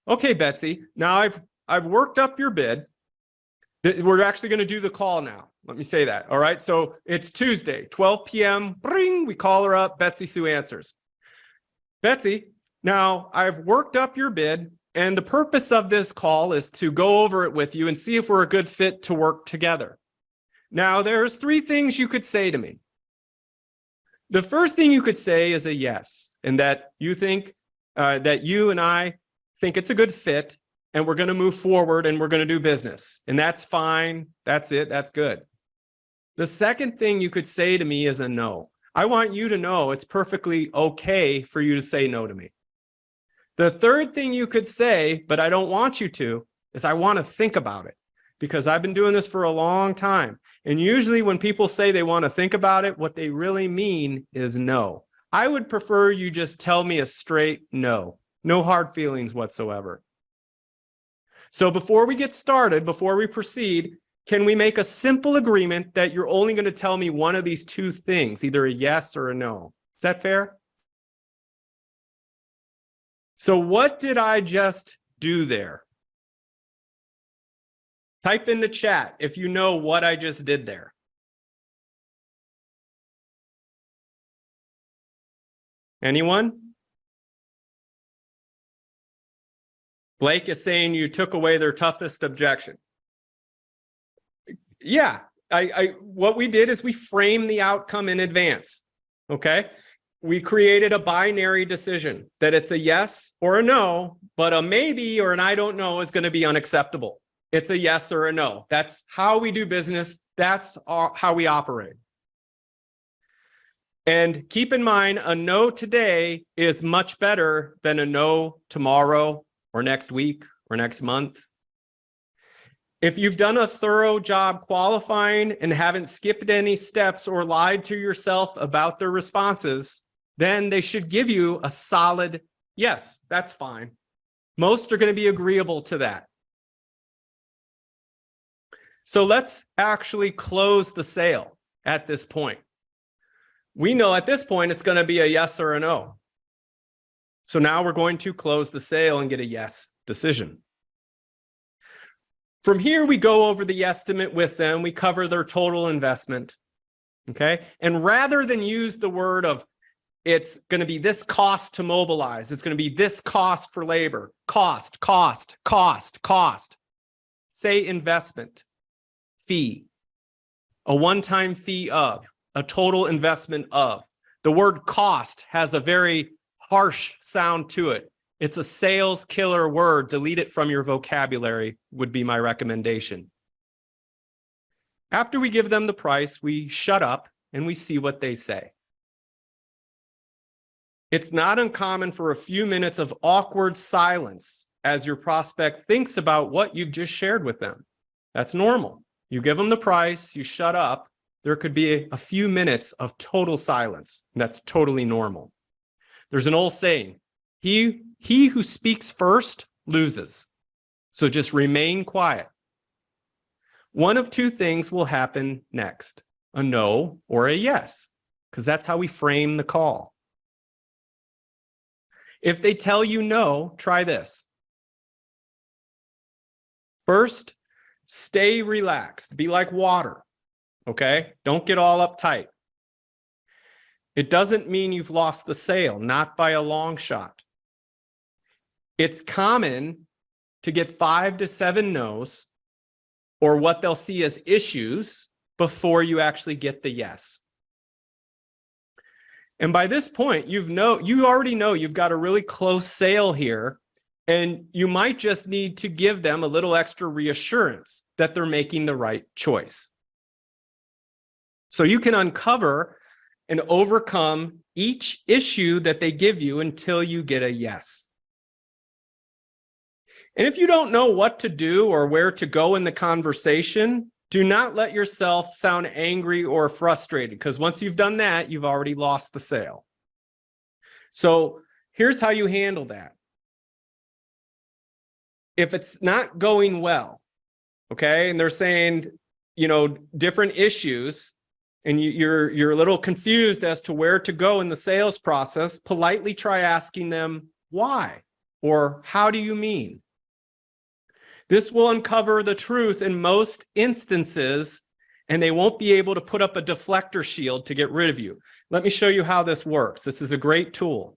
Okay, Betsy, now I've worked up your bid. We're actually going to do the call now. Let me say that. All right. So it's Tuesday, 12 p.m. Bring, we call her up. Betsy Sue answers. Betsy, now I've worked up your bid, and the purpose of this call is to go over it with you and see if we're a good fit to work together. Now, there's 3 things you could say to me. The first thing you could say is a yes, and that you think that you and I think it's a good fit, and we're going to move forward and we're going to do business. And that's fine. That's it. That's good. The second thing you could say to me is a no. I want you to know it's perfectly okay for you to say no to me. The third thing you could say, but I don't want you to, is I want to think about it, because I've been doing this for a long time. And usually when people say they want to think about it, what they really mean is no. I would prefer you just tell me a straight no. No hard feelings whatsoever. So before we get started, before we proceed, can we make a simple agreement that you're only going to tell me one of these 2 things, either a yes or a no? Is that fair? So what did I just do there? Type in the chat if you know what I just did there. Anyone? Blake is saying you took away their toughest objection. Yeah, what we did is we framed the outcome in advance, okay? We created a binary decision that it's a yes or a no, but a maybe or an I don't know is going to be unacceptable. It's a yes or a no. That's how we do business. That's how we operate. And keep in mind, a no today is much better than a no tomorrow or next week or next month. If you've done a thorough job qualifying and haven't skipped any steps or lied to yourself about their responses, then they should give you a solid yes, that's fine. Most are going to be agreeable to that. So let's actually close the sale at this point. We know at this point it's going to be a yes or a no. So now we're going to close the sale and get a yes decision. From here, we go over the estimate with them. We cover their total investment, okay? And rather than use the word of it's going to be this cost to mobilize, it's going to be this cost for labor, cost, say investment, fee, a one-time fee of, a total investment of. The word cost has a very harsh sound to it. It's a sales killer word. Delete it from your vocabulary would be my recommendation. After we give them the price, we shut up and we see what they say. It's not uncommon for a few minutes of awkward silence as your prospect thinks about what you've just shared with them. That's normal. You give them the price, you shut up. There could be a few minutes of total silence. That's totally normal. There's an old saying, he who speaks first loses. So just remain quiet. One of 2 things will happen next, a no or a yes, because that's how we frame the call. If they tell you no, try this. First, stay relaxed. Be like water, okay? Don't get all uptight. It doesn't mean you've lost the sale, not by a long shot. It's common to get 5 to 7 no's, or what they'll see as issues, before you actually get the yes. And by this point, you already know you've got a really close sale here, and you might just need to give them a little extra reassurance that they're making the right choice. So you can uncover and overcome each issue that they give you until you get a yes. And if you don't know what to do or where to go in the conversation, do not let yourself sound angry or frustrated, because once you've done that, you've already lost the sale. So here's how you handle that. If it's not going well, okay, and they're saying, different issues, and you're a little confused as to where to go in the sales process, politely try asking them why, or how do you mean? This will uncover the truth in most instances, and they won't be able to put up a deflector shield to get rid of you. Let me show you how this works. This is a great tool.